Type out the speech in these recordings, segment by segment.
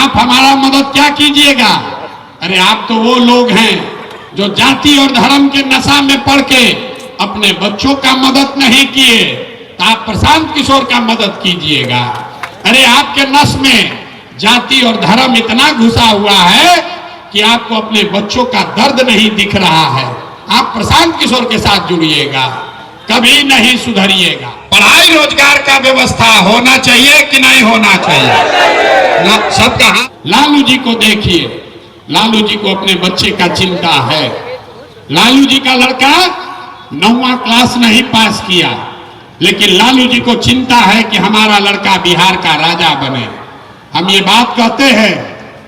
आप हमारा मदद क्या कीजिएगा। अरे आप तो वो लोग हैं जो जाति और धर्म के नशा में पड़ के अपने बच्चों का मदद नहीं किए, तो आप प्रशांत किशोर का मदद कीजिएगा। अरे आपके नस में जाति और धर्म इतना घुसा हुआ है कि आपको अपने बच्चों का दर्द नहीं दिख रहा है। आप प्रशांत किशोर के साथ जुड़िएगा, कभी नहीं सुधरिएगा। पढ़ाई रोजगार का व्यवस्था होना चाहिए कि नहीं होना चाहिए ना, सबका हाथ। लालू जी को देखिए, लालू जी को अपने बच्चे का चिंता है। लालू जी का लड़का 9वां क्लास नहीं पास किया, लेकिन लालू जी को चिंता है कि हमारा लड़का बिहार का राजा बने। हम ये बात कहते हैं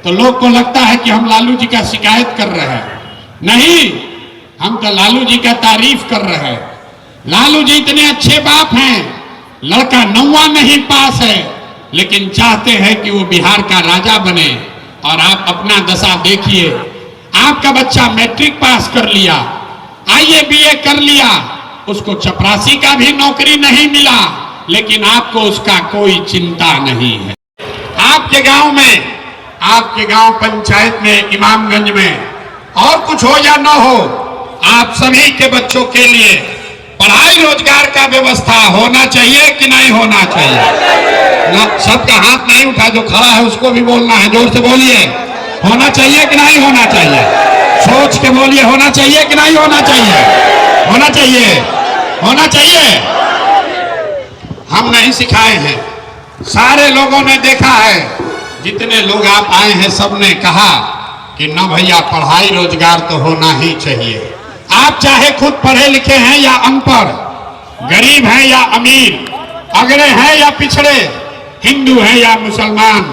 तो लोग को लगता है कि हम लालू जी का शिकायत कर रहे हैं। नहीं, हम तो लालू जी का तारीफ कर रहे हैं। लालू जी इतने अच्छे बाप हैं, लड़का 9वां नहीं पास है, लेकिन चाहते हैं कि वो बिहार का राजा बने। और आप अपना दशा देखिए, आपका बच्चा मैट्रिक पास कर लिया, आईए बीए कर लिया, उसको चपरासी का भी नौकरी नहीं मिला, लेकिन आपको उसका कोई चिंता नहीं है। आपके गांव में, आपके गांव पंचायत में, इमामगंज में, और कुछ हो या न हो, आप सभी के बच्चों के लिए पढ़ाई रोजगार का व्यवस्था होना चाहिए कि नहीं होना चाहिए ना, सबका हाथ नहीं उठा, जो खड़ा है उसको भी बोलना है, जोर से बोलिए, होना चाहिए कि नहीं होना चाहिए, सोच के बोलिए, होना चाहिए कि नहीं होना चाहिए, होना चाहिए, होना चाहिए। हम नहीं सिखाए हैं, सारे लोगों ने देखा है, जितने लोग आप आए हैं सबने कहा कि न भैया पढ़ाई रोजगार तो होना ही चाहिए। आप चाहे खुद पढ़े लिखे हैं या अनपढ़, गरीब हैं या अमीर, अगड़े हैं या पिछड़े, हिंदू हैं या मुसलमान,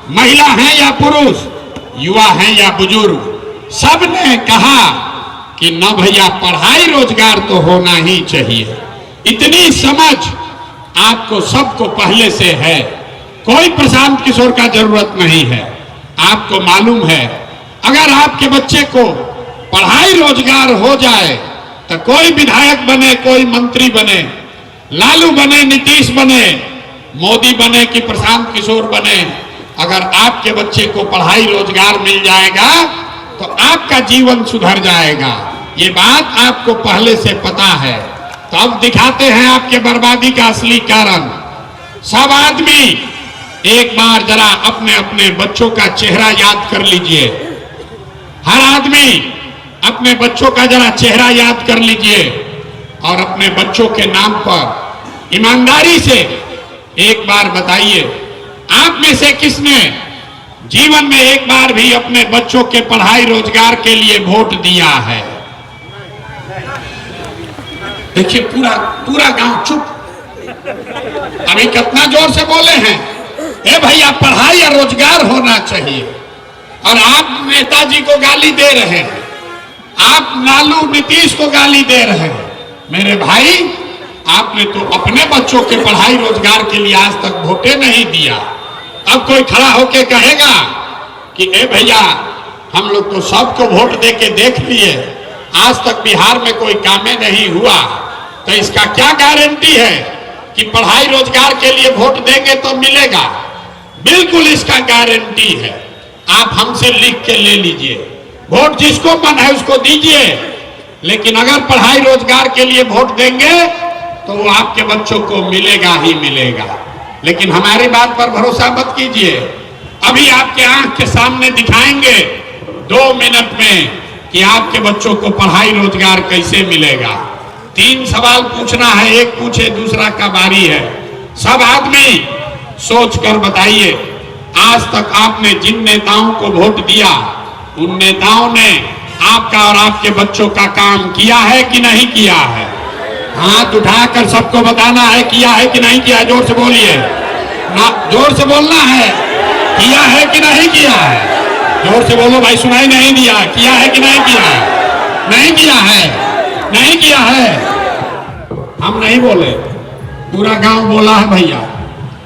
महिला हैं या पुरुष, युवा हैं या बुजुर्ग, सब ने कहा कि न भैया पढ़ाई रोजगार तो होना ही चाहिए। इतनी समझ आपको सबको पहले से है, कोई प्रशांत किशोर का जरूरत नहीं है। आपको मालूम है अगर आपके बच्चे को पढ़ाई रोजगार हो जाए तो कोई विधायक बने, कोई मंत्री बने, लालू बने, नीतीश बने, मोदी बने कि प्रशांत किशोर बने, अगर आपके बच्चे को पढ़ाई रोजगार मिल जाएगा तो आपका जीवन सुधर जाएगा। ये बात आपको पहले से पता है। तो अब दिखाते हैं आपके बर्बादी का असली कारण। सब आदमी एक बार जरा अपने अपने बच्चों का चेहरा याद कर लीजिए। हर आदमी अपने बच्चों का जरा चेहरा याद कर लीजिए और अपने बच्चों के नाम पर ईमानदारी से एक बार बताइए, आप में से किसने जीवन में एक बार भी अपने बच्चों के पढ़ाई रोजगार के लिए वोट दिया है? देखिए पूरा गांव चुप। अभी कितना जोर से बोले हैं, ए भैया पढ़ाई या रोजगार होना चाहिए, और आप नेताजी को गाली दे रहे हैं, आप लालू नीतीश को गाली दे रहे हैं। मेरे भाई, आपने तो अपने बच्चों के पढ़ाई रोजगार के लिए आज तक वोटे नहीं दिया। अब कोई खड़ा होके कहेगा कि ए भैया हम लोग तो सबको वोट दे के देख लिए, आज तक बिहार में कोई कामे नहीं हुआ, तो इसका क्या गारंटी है कि पढ़ाई रोजगार के लिए वोट देंगे तो मिलेगा? बिल्कुल इसका गारंटी है। आप हमसे लिख के ले लीजिए, वोट जिसको मन है उसको दीजिए, लेकिन अगर पढ़ाई रोजगार के लिए वोट देंगे तो वो आपके बच्चों को मिलेगा ही मिलेगा। लेकिन हमारी बात पर भरोसा मत कीजिए। अभी आपके आंख के सामने दिखाएंगे 2 मिनट में कि आपके बच्चों को पढ़ाई रोजगार कैसे मिलेगा। 3 सवाल पूछना है, एक पूछे दूसरा का बारी है। सब आदमी सोच कर बताइए, आज तक आपने जिन नेताओं को वोट दिया उन नेताओं ने आपका और आपके बच्चों का काम किया है कि नहीं किया है? हाथ उठाकर सबको बताना है, किया है कि नहीं किया है। जोर से बोलिए ना, जोर से बोलना है, किया है कि नहीं किया है? जोर से बोलो भाई, सुनाई नहीं दिया। किया है कि नहीं किया है? नहीं किया है, नहीं किया है। हम नहीं बोले, पूरा गांव बोला है भैया।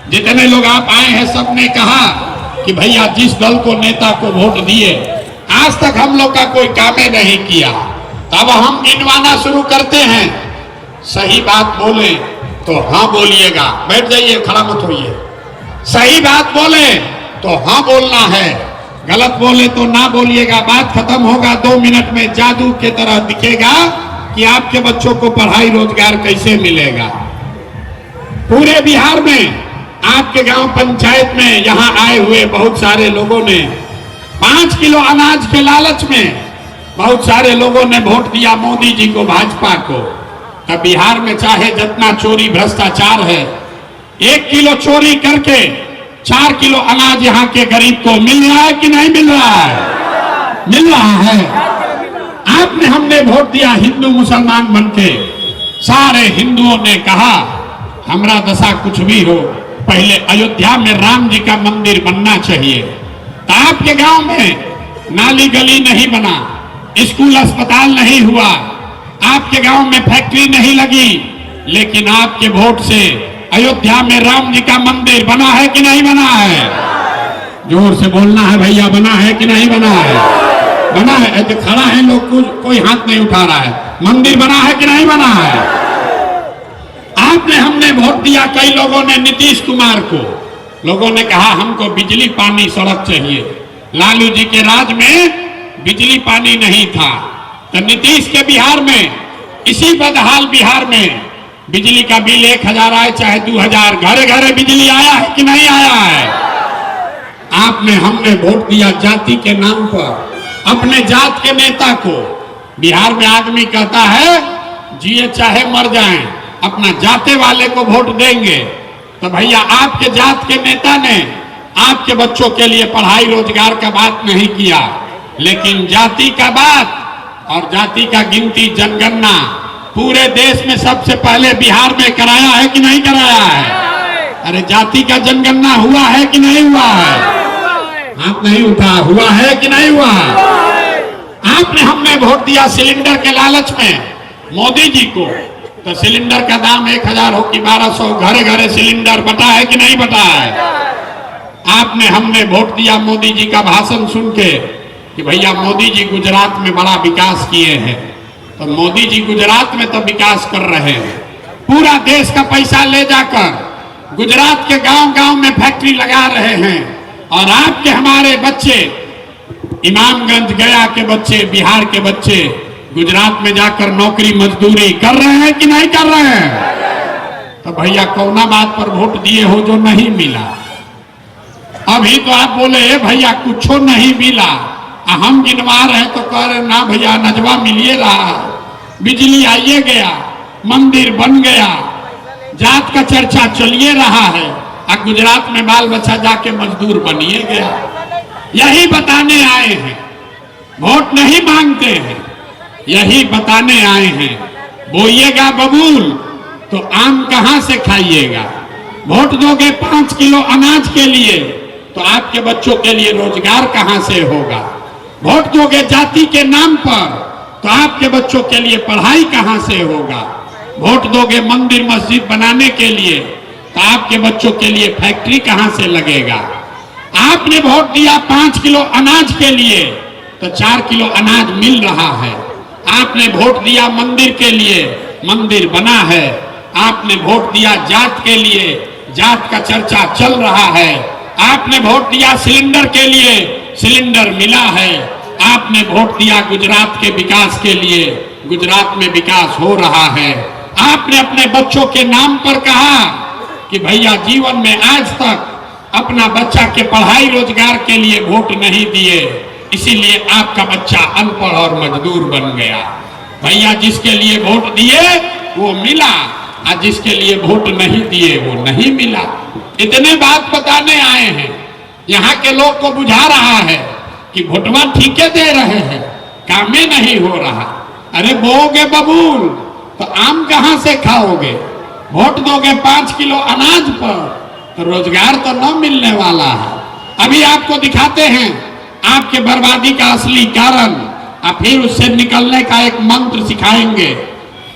जितने लोग आप आए हैं सबने कहा कि भैया जिस दल को नेता को वोट दिए आज तक हम लोग का कोई कामे नहीं किया। तब हम गिनवाना शुरू करते हैं। सही बात बोले तो हाँ बोलिएगा, बैठ जाइए, खड़ा मत होइए। सही बात बोले तो हाँ बोलना है, गलत बोले तो ना बोलिएगा। बात खत्म होगा 2 मिनट में, जादू की तरह दिखेगा कि आपके बच्चों को पढ़ाई रोजगार कैसे मिलेगा। पूरे बिहार में आपके गांव पंचायत में यहां आए हुए बहुत सारे लोगों ने 5 किलो अनाज के लालच में बहुत सारे लोगों ने वोट दिया मोदी जी को, भाजपा को। तब बिहार में चाहे जितना चोरी भ्रष्टाचार है, 1 किलो चोरी करके 4 किलो अनाज यहाँ के गरीब को मिल रहा है कि नहीं मिल रहा है? मिल रहा है। आपने हमने वोट दिया हिंदू मुसलमान बनके, सारे हिंदुओं ने कहा हमारा दशा कुछ भी हो, पहले अयोध्या में राम जी का मंदिर बनना चाहिए। तो आपके गांव में नाली गली नहीं बना, स्कूल अस्पताल नहीं हुआ, आपके गांव में फैक्ट्री नहीं लगी, लेकिन आपके वोट से अयोध्या में राम जी का मंदिर बना है कि नहीं बना है? जोर से बोलना है भैया, बना है कि नहीं बना है? बना है। ऐसे खड़ा है लोग, कोई हाथ नहीं उठा रहा है। मंदिर बना है कि नहीं बना है? आपने हमने वोट दिया, कई लोगों ने नीतीश कुमार को, लोगों ने कहा हमको बिजली पानी सड़क चाहिए। लालू जी के राज में बिजली पानी नहीं था, तो नीतीश के बिहार में, इसी बदहाल बिहार में बिजली का बिल 1000 आए चाहे 2000, घरे घरे बिजली आया है कि नहीं आया है? आपने हमने वोट दिया जाति के नाम पर, अपने जात के नेता को। बिहार में आदमी कहता है जिए चाहे मर जाएं, अपना जाते वाले को वोट देंगे। तो भैया आपके जात के नेता ने आपके बच्चों के लिए पढ़ाई रोजगार का बात नहीं किया, लेकिन जाति का बात और जाति का गिनती जनगणना पूरे देश में सबसे पहले बिहार में कराया है कि नहीं कराया है? अरे जाति का जनगणना हुआ है कि नहीं हुआ है? हाथ नहीं उठा, हुआ है कि नहीं हुआ? आपने हमने वोट दिया सिलेंडर के लालच में मोदी जी को, तो सिलेंडर का दाम 1000 हो कि 1200, घरे घरे सिलेंडर बटा है कि नहीं बटा है? आपने हमने वोट दिया मोदी जी का भाषण सुन के कि भैया मोदी जी गुजरात में बड़ा विकास किए हैं। तो मोदी जी गुजरात में तो विकास कर रहे हैं, पूरा देश का पैसा ले जाकर गुजरात के गांव गांव में फैक्ट्री लगा रहे हैं। और आपके हमारे बच्चे, इमामगंज गया के बच्चे, बिहार के बच्चे गुजरात में जाकर नौकरी मजदूरी कर रहे हैं कि नहीं कर रहे हैं? तो भैया कौना बात पर वोट दिए हो जो नहीं मिला? अभी तो आप बोले भैया कुछ नहीं मिला, हम गिनवा रहे तो कह रहे ना भैया नजवा मिलिए रहा, बिजली आइए गया, मंदिर बन गया, जात का चर्चा चलिए रहा है, और गुजरात में बाल बच्चा जाके मजदूर बनिए गया। यही बताने आए हैं, वोट नहीं मांगते हैं, यही बताने आए हैं। बोइएगा बबूल तो आम कहां से खाइएगा? वोट दोगे 5 किलो अनाज के लिए तो आपके बच्चों के लिए रोजगार कहां से होगा? वोट दोगे जाति के नाम पर तो आपके बच्चों के लिए पढ़ाई कहां से होगा? वोट दोगे मंदिर मस्जिद बनाने के लिए तो आपके बच्चों के लिए फैक्ट्री कहां से लगेगा? आपने वोट दिया 5 किलो अनाज के लिए तो 4 किलो अनाज मिल रहा है। आपने वोट दिया मंदिर के लिए, मंदिर बना है। आपने वोट दिया जात के लिए, जात का चर्चा चल रहा है। आपने वोट दिया सिलेंडर के लिए, सिलेंडर मिला है। आपने वोट दिया गुजरात के विकास के लिए, गुजरात में विकास हो रहा है। आपने अपने बच्चों के नाम पर कहा कि भैया जीवन में आज तक अपना बच्चा के पढ़ाई रोजगार के लिए वोट नहीं दिए, इसीलिए आपका बच्चा अनपढ़ और मजदूर बन गया। भैया जिसके लिए वोट दिए वो मिला, और जिसके लिए वोट नहीं दिए वो नहीं मिला। इतने बात बताने आए हैं। यहाँ के लोग को बुझा रहा है कि वोटवा ठीके दे रहे हैं, कामे नहीं हो रहा। अरे बोओगे बबूल तो आम कहां से खाओगे? वोट दोगे 5 किलो अनाज पर तो रोजगार तो न मिलने वाला है। अभी आपको दिखाते हैं आपके बर्बादी का असली कारण, और फिर उससे निकलने का एक मंत्र सिखाएंगे।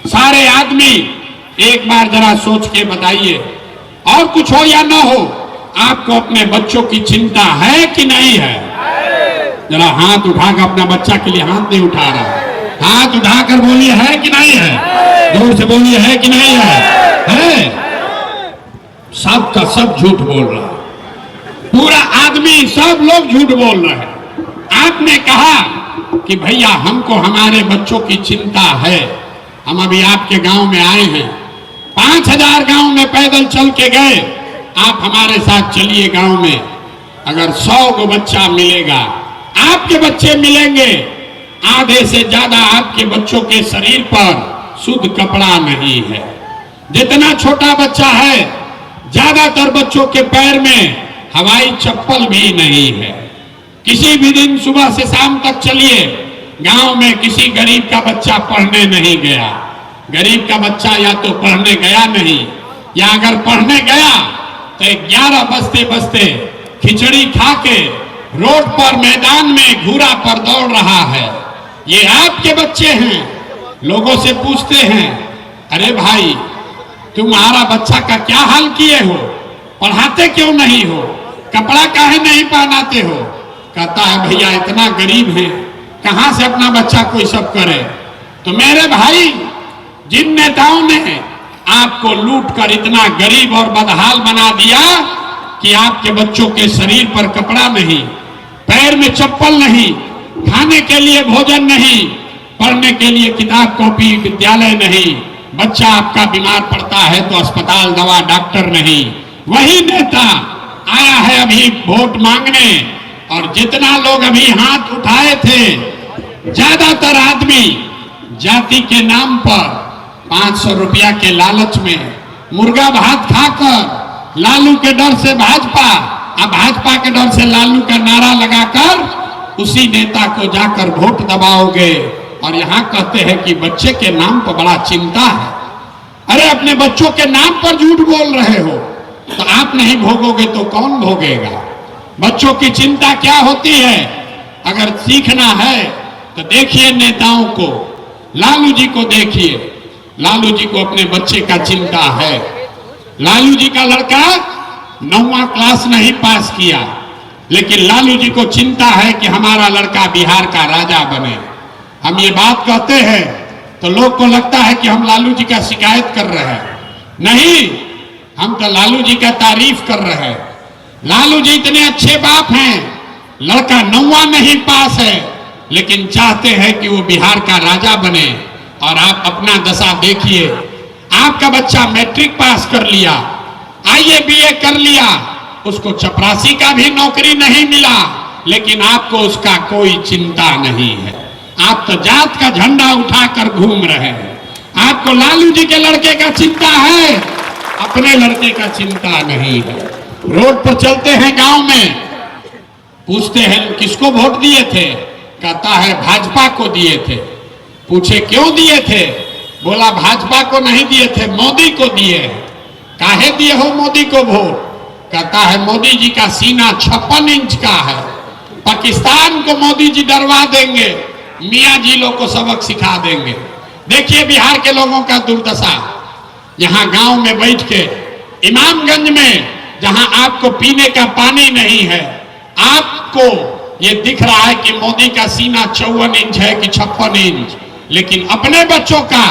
सारे आदमी एक बार जरा सोच के बताइए, और कुछ हो या ना हो, आपको अपने बच्चों की चिंता है कि नहीं है? जरा हाथ उठाकर, अपना बच्चा के लिए हाथ नहीं उठा रहा, हाथ उठाकर बोलिए है कि नहीं है? जोर से बोलिए है कि नहीं है? सब का सब झूठ बोल रहा है। पूरा आदमी सब लोग झूठ बोल रहे हैं। आपने कहा कि भैया हमको हमारे बच्चों की चिंता है, हम अभी आपके गांव में आए हैं, 5000 गांव में पैदल चल के गए, आप हमारे साथ चलिए गांव में, अगर 100 को बच्चा मिलेगा, आपके बच्चे मिलेंगे, आधे से ज्यादा आपके बच्चों के शरीर पर शुद्ध कपड़ा नहीं है। जितना छोटा बच्चा है, ज्यादातर बच्चों के पैर में हवाई चप्पल भी नहीं है। किसी भी दिन सुबह से शाम तक चलिए, गांव में किसी गरीब का बच्चा पढ़ने नहीं गया। गरीब का बच्चा या तो पढ़ने गया नहीं, या अगर पढ़ने गया तो 11 बजते बजते खिचड़ी खा के रोड पर मैदान में घूरा पर दौड़ रहा है। ये आपके बच्चे हैं। लोगों से पूछते हैं, अरे भाई तुम्हारा बच्चा का क्या हाल किए हो, पढ़ाते क्यों नहीं हो, कपड़ा काहे नहीं पहनाते हो? कहता है भैया इतना गरीब है, कहां से अपना बच्चा कोई सब करे। तो मेरे भाई, जिन नेताओं ने आपको लूट कर इतना गरीब और बदहाल बना दिया कि आपके बच्चों के शरीर पर कपड़ा नहीं, पैर में चप्पल नहीं, खाने के लिए भोजन नहीं, पढ़ने के लिए किताब कॉपी विद्यालय नहीं, बच्चा आपका बीमार पड़ता है तो अस्पताल दवा डॉक्टर नहीं, वही नेता आया है अभी वोट मांगने। और जितना लोग अभी हाथ उठाए थे, ज्यादातर आदमी जाति के नाम पर 500 रुपया के लालच में मुर्गा भात खाकर लालू के डर से भाजपा, अब भाजपा के डर से लालू का नारा लगाकर उसी नेता को जाकर वोट दबाओगे। और यहाँ कहते हैं कि बच्चे के नाम पर बड़ा चिंता है। अरे अपने बच्चों के नाम पर झूठ बोल रहे हो, तो आप नहीं भोगोगे तो कौन भोगेगा? बच्चों की चिंता क्या होती है? अगर सीखना है तो देखिए नेताओं को, लालू जी को देखिए, लालू जी को अपने बच्चे का चिंता है। लालू जी का लड़का 9वां क्लास नहीं पास किया, लेकिन लालू जी को चिंता है कि हमारा लड़का बिहार का राजा बने। हम ये बात कहते हैं तो लोग को लगता है कि हम लालू जी का शिकायत कर रहे हैं। नहीं, हम तो लालू जी का तारीफ कर रहे हैं। लालू जी इतने अच्छे बाप हैं, लड़का 9वां नहीं पास है, लेकिन चाहते हैं कि वो बिहार का राजा बने। और आप अपना दशा देखिए, आपका बच्चा मैट्रिक पास कर लिया, आईए बीए कर लिया, उसको चपरासी का भी नौकरी नहीं मिला, लेकिन आपको उसका कोई चिंता नहीं है। आप तो जात का झंडा उठाकर घूम रहे हैं। आपको लालू जी के लड़के का चिंता है, अपने लड़के का चिंता नहीं है। रोड पर चलते हैं गांव में, पूछते हैं किसको वोट दिए थे? कहता है भाजपा को दिए थे। पूछे क्यों दिए थे? बोला भाजपा को नहीं दिए थे, मोदी को दिए। काहे दिए हो मोदी को वोट? कहता है मोदी जी का सीना 56 इंच का है, पाकिस्तान को मोदी जी डरवा देंगे, मियाँ जी लोग को सबक सिखा देंगे। देखिए बिहार के लोगों का दुर्दशा। यहाँ गांव में बैठ के इमामगंज में, जहां आपको पीने का पानी नहीं है, आपको ये दिख रहा है कि मोदी का सीना 54 इंच है कि 56 इंच, लेकिन अपने बच्चों का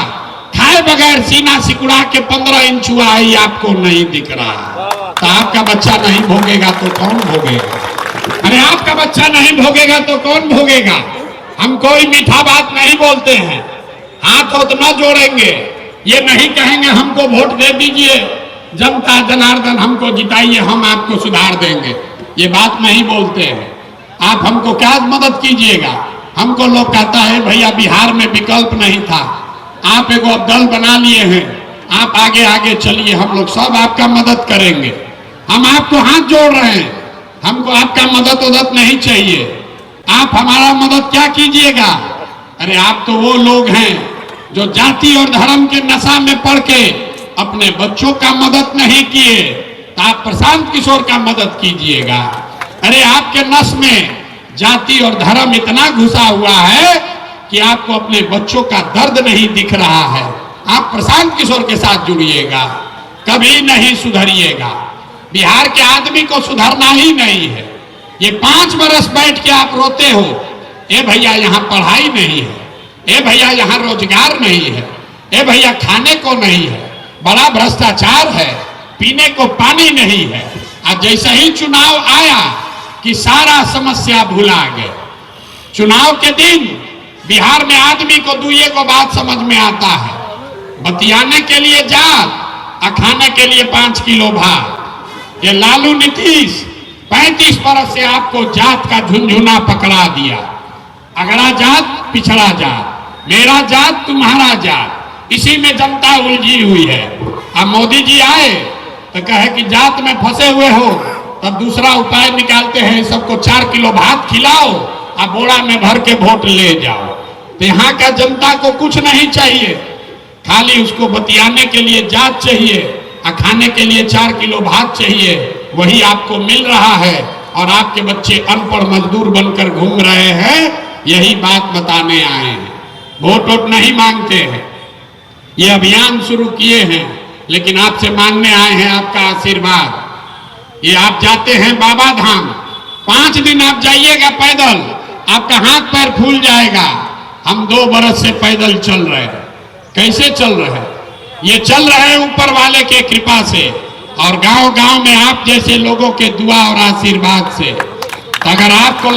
खाए बगैर सीना सिकुड़ा के 15 इंच हुआ है, ये आपको नहीं दिख रहा। तो आपका बच्चा नहीं भोगेगा तो कौन भोगेगा? अरे आपका बच्चा नहीं भोगेगा तो कौन भोगेगा? हम कोई मीठा बात नहीं बोलते हैं, हाथ होत न जोड़ेंगे, ये नहीं कहेंगे हमको वोट दे दीजिए, जनता जनार्दन हमको जिताइए, हम आपको सुधार देंगे, ये बात नहीं बोलते हैं। आप हमको क्या मदद कीजिएगा? हमको लोग कहता है भैया बिहार में विकल्प नहीं था, आप एगो अब दल बना लिए हैं, आप आगे आगे चलिए, हम लोग सब आपका मदद करेंगे। हम आपको हाथ जोड़ रहे हैं, हमको आपका मदद उदद नहीं चाहिए। आप हमारा मदद क्या कीजिएगा? अरे आप तो वो लोग हैं जो जाति और धर्म के नशा में पड़ के अपने बच्चों का मदद नहीं किए, तो आप प्रशांत किशोर का मदद कीजिएगा। अरे आपके नस में जाति और धर्म इतना घुसा हुआ है कि आपको अपने बच्चों का दर्द नहीं दिख रहा है। आप प्रशांत किशोर के साथ जुड़िएगा, कभी नहीं सुधरिएगा। बिहार के आदमी को सुधरना ही नहीं है। ये 5 बरस बैठ के आप रोते हो, ए भैया यहाँ पढ़ाई नहीं है, ए भैया यहाँ रोजगार नहीं है, ए भैया खाने को नहीं है, बड़ा भ्रष्टाचार है, पीने को पानी नहीं है। आज जैसे ही चुनाव आया कि सारा समस्या भुला गए। चुनाव के दिन बिहार में आदमी को दुए को बात समझ में आता है, बतियाने के लिए जात और खाने के लिए 5 किलो भात। ये लालू नीतीश 35 बरस से आपको जात का झुंझुना पकड़ा दिया। अगड़ा जात पिछड़ा जात, मेरा जात तुम्हारा जात, इसी में जनता उलझी हुई है। अब मोदी जी आए तो कहे कि जात में फंसे हुए हो, तब दूसरा उपाय निकालते हैं, सबको 4 किलो भात खिलाओ और बोरा में भर के वोट ले जाओ। तो यहाँ का जनता को कुछ नहीं चाहिए, खाली उसको बतियाने के लिए जात चाहिए और खाने के लिए 4 किलो भात चाहिए। वही आपको मिल रहा है और आपके बच्चे अनपढ़ मजदूर बनकर घूम रहे हैं। यही बात बताने आए हैं, वोट वोट नहीं मांगते हैं। ये अभियान शुरू किए हैं, लेकिन आपसे मांगने आए हैं आपका आशीर्वाद। ये आप जाते हैं बाबा धाम, 5 दिन आप जाइएगा पैदल, आपका हाथ पैर फूल जाएगा। हम 2 बरस से पैदल चल रहे हैं। कैसे चल रहे हैं? ये चल रहे हैं ऊपर वाले के कृपा से और गांव-गांव में आप जैसे लोगों के दुआ और आशीर्वाद से। तो अगर आपको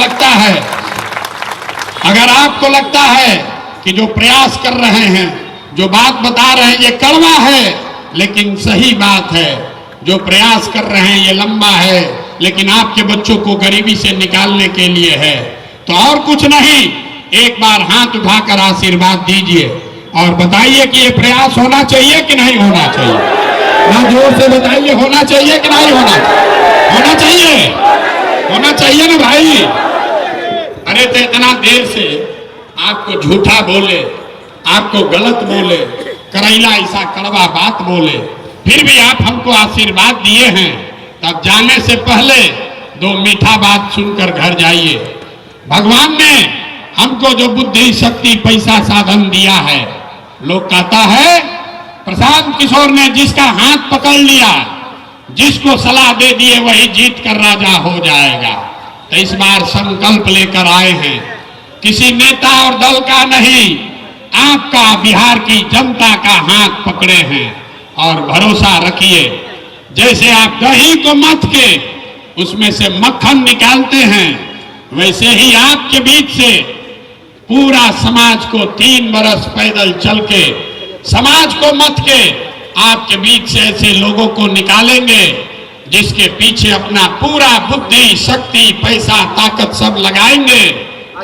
लगता है कि जो प्रयास कर रहे हैं, जो बात बता रहे हैं ये कड़वा है लेकिन सही बात है, जो प्रयास कर रहे हैं ये लंबा है लेकिन आपके बच्चों को गरीबी से निकालने के लिए है, तो और कुछ नहीं, एक बार हाथ उठाकर आशीर्वाद दीजिए और बताइए कि ये प्रयास होना चाहिए कि नहीं होना चाहिए। ना जोर से बताइए, होना चाहिए कि नहीं होना चाहिए? होना चाहिए ना भाई। अरे तो इतना देर से आपको झूठा बोले, आपको गलत बोले, करैला ऐसा कड़वा बात बोले, फिर भी आप हमको आशीर्वाद दिए हैं, तब जाने से पहले 2 मीठा बात सुनकर घर जाइए। भगवान ने हमको जो बुद्धि शक्ति पैसा साधन दिया है, लोग कहता है प्रशांत किशोर ने जिसका हाथ पकड़ लिया, जिसको सलाह दे दिए वही जीत कर राजा हो जाएगा। तो इस बार संकल्प लेकर आए हैं, किसी नेता और दल का नहीं, आपका बिहार की जनता का हाथ पकड़े हैं और भरोसा रखिए। जैसे आप दही को मथ के उसमें से मक्खन निकालते हैं, वैसे ही आपके बीच से पूरा समाज को 3 बरस पैदल चल के, समाज को मथ के आपके बीच से ऐसे लोगों को निकालेंगे जिसके पीछे अपना पूरा बुद्धि शक्ति पैसा ताकत सब लगाएंगे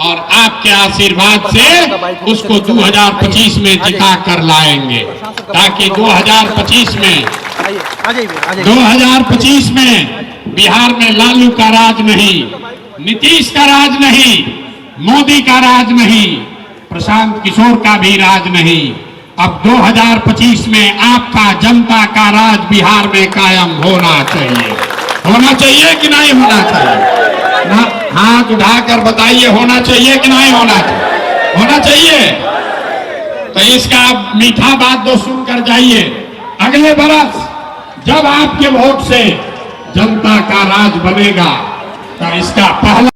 और आपके आशीर्वाद से उसको 2025 में जिता कर लाएंगे, ताकि 2025 में बिहार में लालू का राज नहीं, नीतीश का राज नहीं, मोदी का राज नहीं, प्रशांत किशोर का भी राज नहीं। अब 2025 में आपका जनता का राज बिहार में कायम होना चाहिए। होना चाहिए कि नहीं होना चाहिए? ना हाथ उठाकर बताइए, होना चाहिए कि नहीं होना चाहिए? होना चाहिए। तो इसका मीठा बात 2 सुनकर जाइए। अगले बरस जब आपके वोट से जनता का राज बनेगा तो इसका पहला